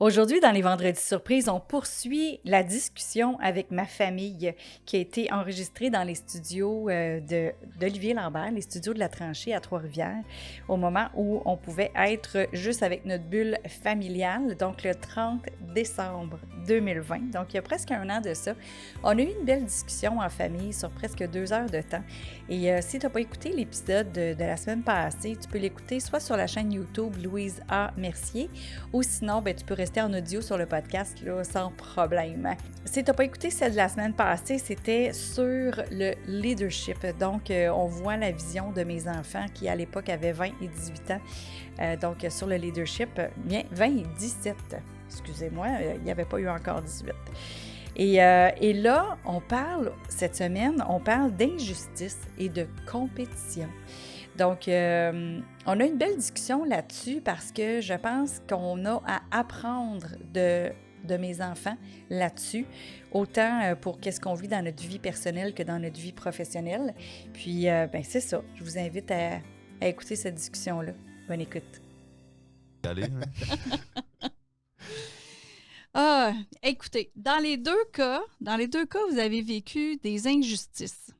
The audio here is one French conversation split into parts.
Aujourd'hui, dans les Vendredis Surprises, on poursuit la discussion avec ma famille qui a été enregistrée dans les studios d'Olivier Lambert, les studios de la Tranchée à Trois-Rivières, au moment où on pouvait être juste avec notre bulle familiale, donc le 30 décembre 2020, donc il y a presque un an de ça. On a eu une belle discussion en famille sur presque 2 heures de temps. Et si tu n'as pas écouté l'épisode de la semaine passée, tu peux l'écouter soit sur la chaîne YouTube Louise A. Mercier, ou sinon, tu peux rester en audio sur le podcast là, sans problème. Si tu n'as pas écouté celle de la semaine passée, c'était sur le leadership. Donc, on voit la vision de mes enfants qui, à l'époque, avaient 20 et 18 ans. Donc, sur le leadership, bien 20 et 17. Excusez-moi, il n'y avait pas eu encore 18. Et là, cette semaine, on parle d'injustice et de compétition. Donc, on a une belle discussion là-dessus parce que je pense qu'on a à apprendre de mes enfants là-dessus, autant pour qu'est-ce qu'on vit dans notre vie personnelle que dans notre vie professionnelle. Puis, c'est ça. Je vous invite à écouter cette discussion-là. Bonne écoute. Allez, hein? Écoutez, dans les deux cas, vous avez vécu des injustices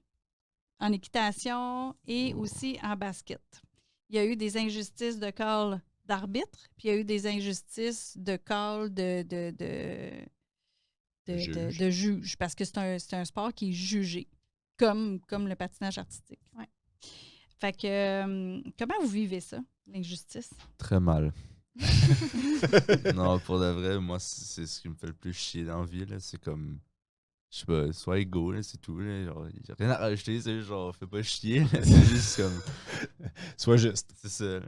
en équitation et aussi en basket. Il y a eu des injustices de call d'arbitre, puis il y a eu des injustices de call de juge, parce que c'est un sport qui est jugé, comme le patinage artistique. Ouais. Fait que, comment vous vivez ça, l'injustice? Très mal. Non, pour de vrai, moi, c'est ce qui me fait le plus chier dans la vie, là. C'est comme, je sais pas, sois égaux, là, c'est tout, là. Genre, y a rien à rajouter, c'est genre, fais pas chier, là. C'est juste comme... Sois juste. C'est ça, là.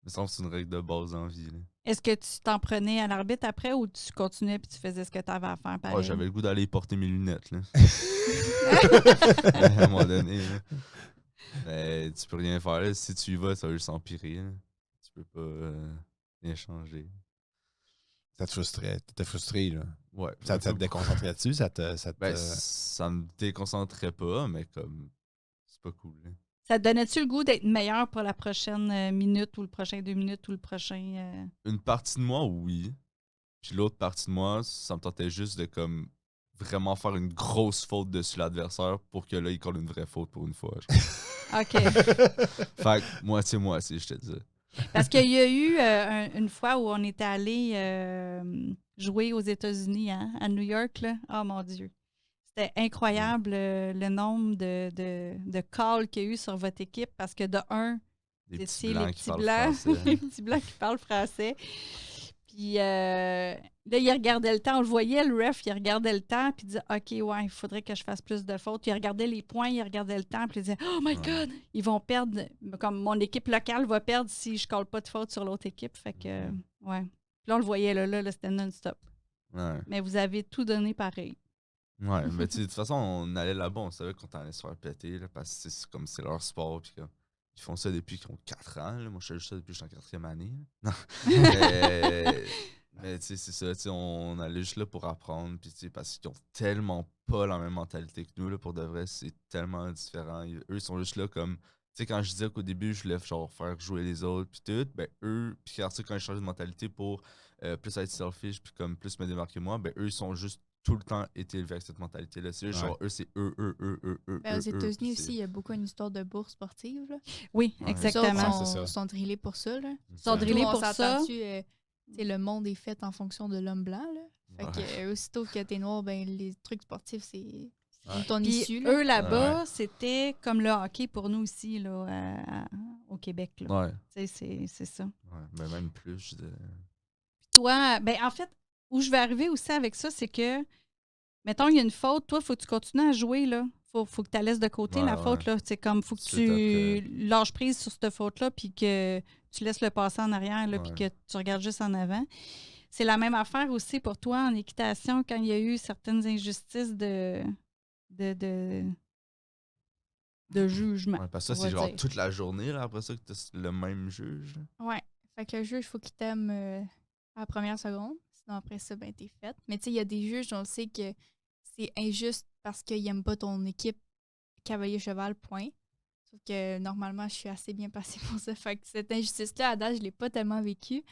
Il me semble que c'est une règle de base dans la vie, là. Est-ce que tu t'en prenais à l'arbitre après ou tu continuais et tu faisais ce que tu avais à faire pareil? Oh, j'avais le goût d'aller porter mes lunettes, là. À un moment donné, là. Mais tu peux rien faire, là. Si tu y vas, ça va juste s'empirer, là. Tu peux pas rien changer. Ça te frustrait. T'étais frustré, là. Ouais. Ça te déconcentrait là-dessus? Ça me déconcentrait pas, mais comme, c'est pas cool, là. Ça te donnait-tu le goût d'être meilleur pour la prochaine minute ou le prochain 2 minutes ou le prochain... Une partie de moi, oui. Puis l'autre partie de moi, ça me tentait juste de comme vraiment faire une grosse faute dessus l'adversaire pour que là, il colle une vraie faute pour une fois. OK. Fait que moitié, je te dis. Parce qu'il y a eu une fois où on était allé jouer aux États-Unis, hein, à New York, là. Oh mon Dieu. C'était incroyable le nombre de calls qu'il y a eu sur votre équipe parce que de un, Des c'est petits les blancs qui petits parlent blancs, français. les petits blancs qui parlent français. Puis là, il regardait le temps. On le voyait, le ref, il regardait le temps, puis il disait OK, ouais, il faudrait que je fasse plus de fautes. Puis il regardait les points, il regardait le temps, puis il disait Oh my God, ils vont perdre. Comme mon équipe locale va perdre si je ne colle pas de faute sur l'autre équipe. Fait que, ouais. Puis là, on le voyait, là c'était non-stop. Ouais. Mais vous avez tout donné pareil. Ouais, mais tu sais, de toute façon, on allait là-bas, on savait qu'on allait se faire péter, là, parce que c'est comme c'est leur sport, puis ils font ça depuis qu'ils ont 4 ans, là. Moi, je fais juste ça depuis que je suis en 4e année, là. Non. Mais tu sais, c'est ça, tu sais, on allait juste là pour apprendre, puis tu sais, parce qu'ils ont tellement pas la même mentalité que nous, là, pour de vrai, c'est tellement différent. Eux, ils sont juste là comme, tu sais, quand je disais qu'au début, je voulais genre faire jouer les autres, puis tout, ben eux, puis après ça, quand j'ai changé de mentalité pour plus être selfish, puis comme plus me démarquer moi, ben eux, ils sont juste tout le temps été élevés avec cette mentalité-là. C'est juste genre, eux, c'est eux. Aux États-Unis aussi, il y a beaucoup une histoire de bourse sportive, là. Oui, Ouais. exactement. Ils sont drillés pour ça, là. Ils sont drillés On pour ça. s'entend-tu, le monde est fait en fonction de l'homme blanc, là. Fait que aussitôt que t'es noir, ben les trucs sportifs, c'est ton Puis issue, là. eux, là-bas, c'était comme le hockey pour nous ici, là, au Québec. Là. Ouais. Tu sais, c'est ça. Ouais, ben même plus de... Toi, ben en fait, où je vais arriver aussi avec ça, c'est que, mettons, il y a une faute, toi, il faut que tu continues à jouer, là. Faut que tu la laisses de côté, la faute, là. C'est comme, faut que tu lâches prise sur cette faute-là, puis que tu laisses le passer en arrière, là, puis que tu regardes juste en avant. C'est la même affaire aussi pour toi en équitation, quand il y a eu certaines injustices de jugement. Ouais, parce que ça, c'est genre toute la journée, là, après ça, que t'as le même juge. Ouais. Fait que le juge, il faut qu'il t'aime à la première seconde. Sinon, après ça, ben, t'es faite. Mais tu sais, il y a des juges, on le sait que c'est injuste parce qu'ils n'aiment pas ton équipe cavalier-cheval, point. Sauf que normalement, je suis assez bien passée pour ça. Fait que cette injustice-là, à date, je l'ai pas tellement vécue.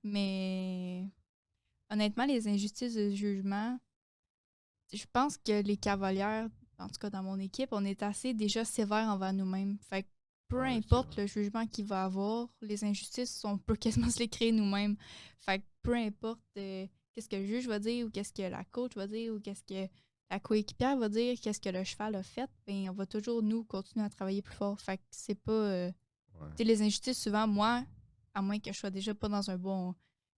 Mais honnêtement, les injustices de jugement, je pense que les cavalières, en tout cas dans mon équipe, on est assez déjà sévères envers nous-mêmes. Fait que peu Ouais, importe c'est vrai. le jugement qu'il va avoir, les injustices, on peut quasiment se les créer nous-mêmes. Fait que peu importe qu'est-ce que le juge va dire ou qu'est-ce que la coach va dire ou qu'est-ce que la coéquipière va dire, qu'est-ce que le cheval a fait, ben on va toujours, nous, continuer à travailler plus fort. Fait que c'est pas... Ouais. Tu sais, les injustices, souvent, moi, à moins que je sois déjà pas dans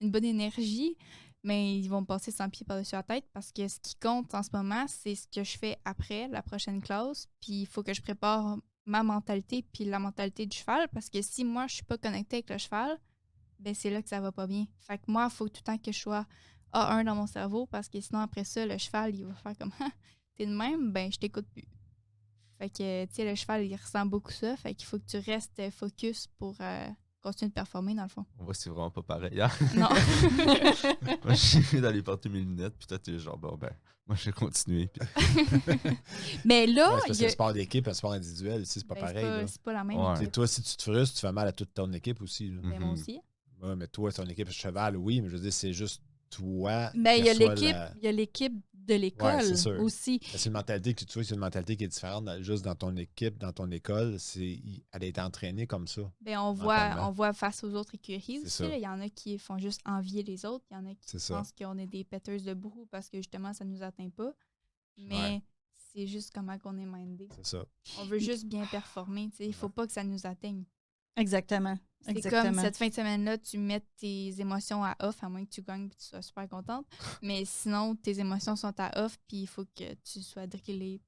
une bonne énergie, mais ils vont me passer 100 pieds par-dessus la tête parce que ce qui compte en ce moment, c'est ce que je fais après la prochaine classe. Puis il faut que je prépare ma mentalité puis la mentalité du cheval parce que si moi, je suis pas connectée avec le cheval, ben c'est là que ça va pas bien. Fait que moi, il faut tout le temps que je sois A1 dans mon cerveau parce que sinon, après ça, le cheval, il va faire comme « Ah, t'es de même, ben je t'écoute plus ». Fait que, tu sais, le cheval, il ressent beaucoup ça. Fait qu'il faut que tu restes focus pour continuer de performer, dans le fond. On voit que c'est vraiment pas pareil. Hein? Non. Moi, je suis d'aller porter mes lunettes, puis toi, t'es genre, bon, ben, moi, je vais continuer. Puis... Mais là, Ouais, c'est parce il que y a- le sport d'équipe, le sport individuel, ici, c'est pas Ben, pareil. là. c'est pas la même. Ouais. Tu sais, toi, si tu te frustres, tu fais mal à toute ton équipe aussi. Là. Ben, moi Mhm. aussi. Ouais, mais toi, ton équipe cheval, oui, mais je veux dire, c'est juste toi. mais qui il y a reçois l'équipe, la- il y a l'équipe de l'école c'est sûr. aussi. C'est une mentalité que tu vois, c'est une mentalité qui est différente. Juste dans ton équipe, dans ton école, elle a été entraînée comme ça. Ben, Mentalement. on voit face aux autres écuries C'est aussi. ça. Là. Il y en a qui font juste envier les autres. Il y en a qui C'est ça. pensent qu'on est des pèteuses de brou parce que justement, ça nous atteint pas. Mais Ouais. c'est juste comment qu'on est mindé. C'est ça. On veut juste bien performer. Il faut pas que ça nous atteigne. Exactement. C'est comme Exactement. cette fin de semaine-là, tu mets tes émotions à off, à moins que tu gagnes et que tu sois super contente. Mais sinon, tes émotions sont à off, puis il faut que tu sois drillée.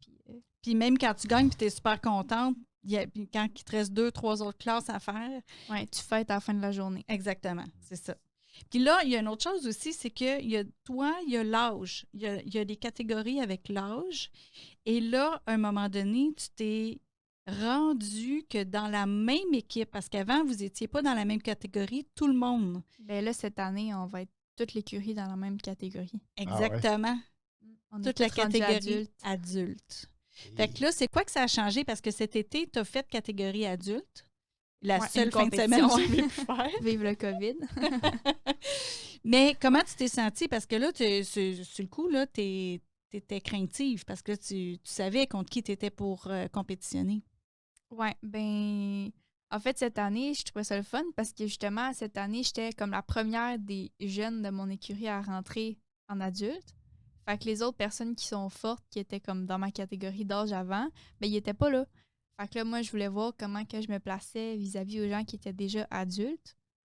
Puis même quand tu gagnes et tu es super contente, puis quand il te reste 2-3 autres classes à faire, Ouais, tu fêtes à la fin de la journée. exactement, c'est ça. Puis là, il y a une autre chose aussi, c'est que il y a l'âge. Il y a des catégories avec l'âge. Et là, à un moment donné, tu t'es rendu que dans la même équipe, parce qu'avant, vous n'étiez pas dans la même catégorie, tout le monde. Ben là, cette année, on va être toute l'écurie dans la même catégorie. Exactement. On est Toute la tous rendus catégorie adultes. adulte. Fait que là, c'est quoi que ça a changé? Parce que cet été, tu as fait catégorie adulte. La Ouais, seule une fin de semaine que compétition. tu avais pu faire. Vive le COVID. Mais comment tu t'es sentie? Parce que là, sur le coup, là, tu étais craintive parce que tu savais contre qui tu étais pour compétitionner. Ouais, ben, en fait, cette année, je trouvais ça le fun parce que justement, cette année, j'étais comme la première des jeunes de mon écurie à rentrer en adulte. Fait que les autres personnes qui sont fortes, qui étaient comme dans ma catégorie d'âge avant, ben, ils étaient pas là. Fait que là, moi, je voulais voir comment que je me plaçais vis-à-vis aux gens qui étaient déjà adultes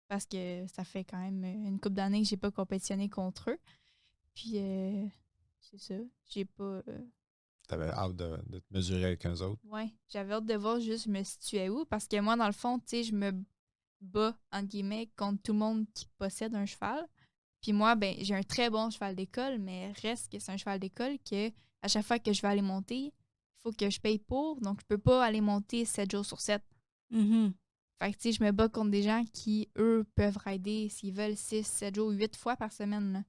parce que ça fait quand même une couple d'années que j'ai pas compétitionné contre eux. Puis, c'est ça. J'ai pas... T'avais hâte de te mesurer avec eux autres. Ouais, j'avais hâte de voir juste je me situais où parce que moi, dans le fond, tu sais, je me bats, entre guillemets, contre tout le monde qui possède un cheval. Puis moi, ben, j'ai un très bon cheval d'école, mais reste que c'est un cheval d'école que à chaque fois que je vais aller monter, il faut que je paye pour. Donc, je peux pas aller monter 7 jours sur 7. Mhm. Fait que, tu sais, je me bats contre des gens qui, eux, peuvent rider s'ils veulent 6, 7 jours, 8 fois par semaine. Là.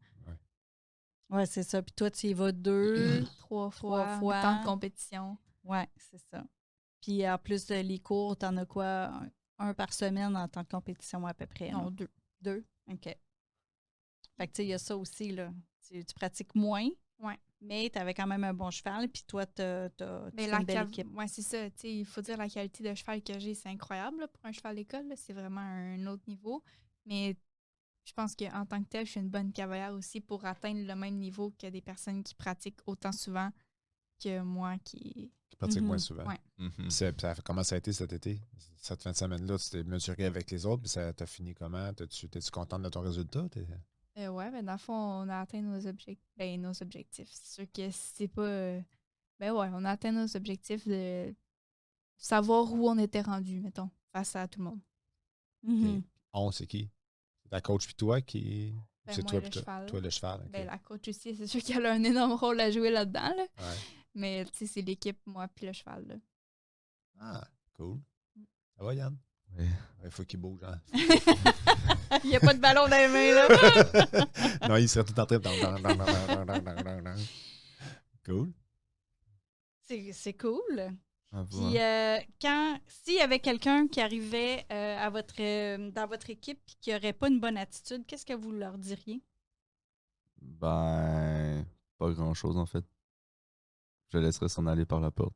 Ouais, c'est ça. Puis toi, tu y vas 2. 3 Trois fois, fois. temps de compétition. Ouais, c'est ça. Puis en plus de les cours, t'en as quoi? Un par semaine en temps de compétition à peu près? Non, là? 2. 2? OK. Fait que tu sais, il y a ça aussi, là. Tu pratiques moins, Ouais. mais tu avais quand même un bon cheval, puis toi, tu Mais une belle équipe. ouais, c'est ça. Tu sais, il faut dire la qualité de cheval que j'ai, c'est incroyable là, pour un cheval d'école. Là. C'est vraiment un autre niveau. Mais je pense qu'en tant que tel, je suis une bonne cavalière aussi pour atteindre le même niveau que des personnes qui pratiquent autant souvent que moi qui. Tu pratiques Mhm. moins souvent. Ouais. Mhm. Puis comment ça a été cet été? Cette fin de semaine-là, tu t'es mesuré avec les autres, puis ça t'a fini comment? T'es-tu contente de ton résultat? Ouais, ben dans le fond, on a atteint nos objectifs. Ben, nos objectifs. C'est sûr que c'est pas. Ben ouais, on a atteint nos objectifs de savoir où on était rendu, mettons, face à tout le monde. Mhm. On, c'est qui? C'est ta coach puis toi qui. Ben, c'est moi, toi le puis toi? cheval. Toi, le cheval. ok. Ben, la coach aussi, c'est sûr qu'elle a un énorme rôle à jouer là-dedans. Là. Ouais. Mais tu sais, c'est l'équipe, moi, puis le cheval. Là. Ah, cool. Ça va, Yann? Ouais. Il faut qu'il bouge. Hein? Il n'y a pas de ballon dans les mains, là. Non, il serait tout en train de. Cool. C'est cool. Ah, Puis, voilà. s'il y avait quelqu'un qui arrivait dans votre équipe et qui n'aurait pas une bonne attitude, qu'est-ce que vous leur diriez? Ben, pas grand-chose, en fait. Je laisserais s'en aller par la porte.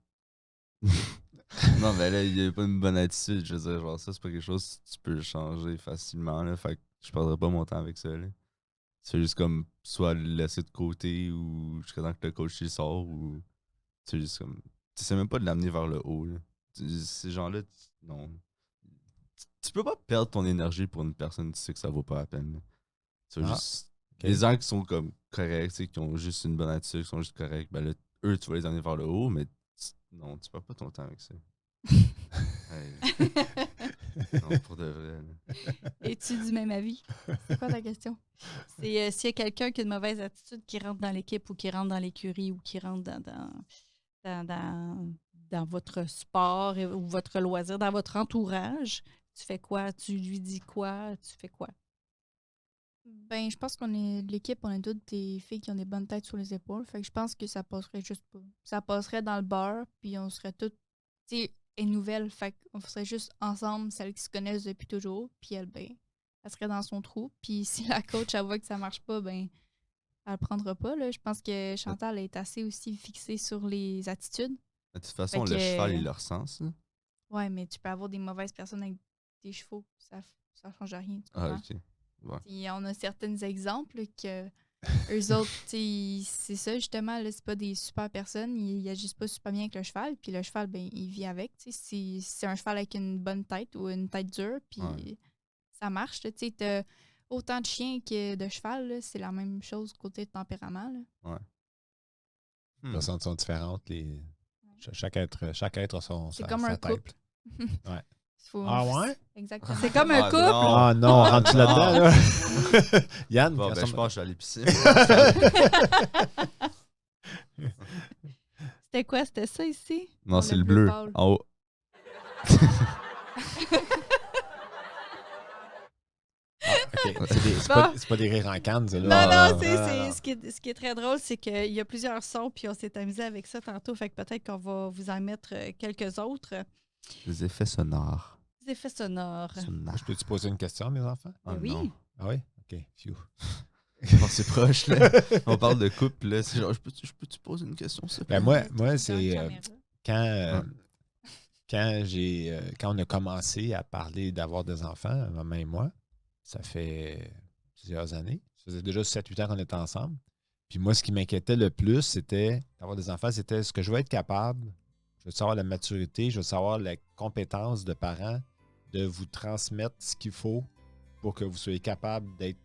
Non, mais là, il n'y a pas une bonne attitude. Je veux dire, genre, ça, c'est pas quelque chose que tu peux changer facilement, là. Fait que je perdrais pas mon temps avec ça, là. C'est juste comme, soit le laisser de côté ou jusqu'à temps que le coach il sort ou. C'est juste comme. Tu sais même pas de l'amener vers le haut, là. Ces gens-là, non. Tu peux pas perdre ton énergie pour une personne, tu sais que ça vaut pas la peine, là. Tu vois, juste. ok. Les gens qui sont comme corrects, tu sais, qui ont juste une bonne attitude, qui sont juste corrects, ben là, eux, tu vas les amener vers le haut, mais non, tu perds pas ton temps avec ça. Hey. Non, pour de vrai. Là. Es-tu du même avis? C'est quoi ta question? C'est s'il y a quelqu'un qui a une mauvaise attitude qui rentre dans l'équipe ou qui rentre dans l'écurie ou qui rentre dans votre sport ou votre loisir, dans votre entourage, tu fais quoi? Tu lui dis quoi? Tu fais quoi? Ben, je pense qu'on est de l'équipe, on est toutes des filles qui ont des bonnes têtes sur les épaules. Fait que je pense que ça passerait juste pas. Ça passerait dans le bar, puis on serait toutes, tu sais, et nouvelles. Fait qu'on serait juste ensemble, celles qui se connaissent depuis toujours. Puis elle, ben, elle serait dans son trou. Puis si la coach, elle voit que ça marche pas, ben, elle le prendra pas, là. Je pense que Chantal est assez aussi fixée sur les attitudes. De toute façon, Fait le que- cheval, il leur sens. Là. Ouais, mais tu peux avoir des mauvaises personnes avec des chevaux. Ça change rien, tu Ah, comprends? ok. Ouais. Puis on a certains exemples que eux autres, tu sais, c'est ça justement, là, c'est pas des super personnes, ils agissent pas super bien avec le cheval, puis le cheval, ben, il vit avec, tu sais, si c'est un cheval avec une bonne tête ou une tête dure, puis Ouais. ça marche, tu sais, t'as autant de chiens que de cheval, là, c'est la même chose côté de tempérament, là. Les personnes sont différentes. Chaque être a C'est comme un sa couple. tête. Ouais. Faut- Ah ouais? Exactement. C'est comme un Ah, couple. non. Ah non, rentre-tu là-dedans, là? Yann, Bon, ben, ressemble- je pense que je suis allé pisser. C'était quoi? C'était ça ici? Non, On c'est a le bleu bleu. pâle. En haut. Ok, c'est pas des rires en canne, ça, Non, là. non, Ah, ce qui est très drôle, c'est qu'il y a plusieurs sons, puis on s'est amusé avec ça tantôt, fait que peut-être qu'on va vous en mettre quelques autres. Les effets sonores. Des effets sonores. Je peux-tu poser une question, mes enfants? Ah, oui. non. Ah oui? OK, phew. Bon, c'est proche, là. On parle de couple, là. C'est genre, je peux-tu poser une question, ça? Ben moi Dans la c'est caméra. quand on a commencé à parler d'avoir des enfants, maman et moi, ça fait plusieurs années. Ça faisait déjà 7-8 ans qu'on était ensemble. Puis moi, ce qui m'inquiétait le plus, c'était d'avoir des enfants, c'était ce que je vais être capable, je veux savoir la maturité, je veux savoir la compétence de parents de vous transmettre ce qu'il faut pour que vous soyez capable d'être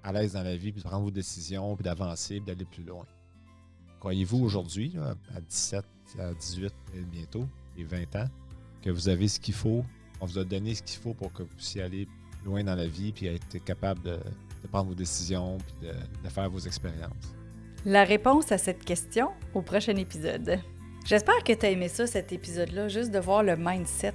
à l'aise dans la vie, puis de prendre vos décisions, puis d'avancer, puis d'aller plus loin. Croyez-vous aujourd'hui, là, à 17, à 18 et bientôt, et 20 ans, que vous avez ce qu'il faut, on vous a donné ce qu'il faut pour que vous puissiez aller loin dans la vie, puis être capable de prendre vos décisions, puis de faire vos expériences? La réponse à cette question au prochain épisode. J'espère que tu as aimé ça, cet épisode-là, juste de voir le mindset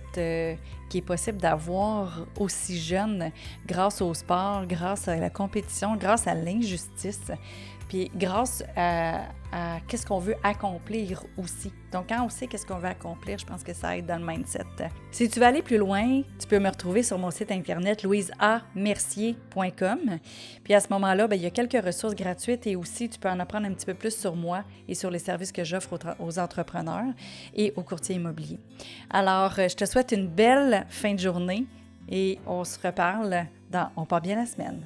qui est possible d'avoir aussi jeune grâce au sport, grâce à la compétition, grâce à l'injustice, puis grâce à qu'est-ce qu'on veut accomplir aussi. Donc, quand on sait qu'est-ce qu'on veut accomplir, je pense que ça aide dans le mindset. Si tu veux aller plus loin, tu peux me retrouver sur mon site internet louiseamercier.com. Puis à ce moment-là, il y a quelques ressources gratuites et aussi, tu peux en apprendre un petit peu plus sur moi et sur les services que j'offre aux entrepreneurs et aux courtiers immobiliers. Alors, je te souhaite une belle fin de journée et on se reparle dans On part bien la semaine.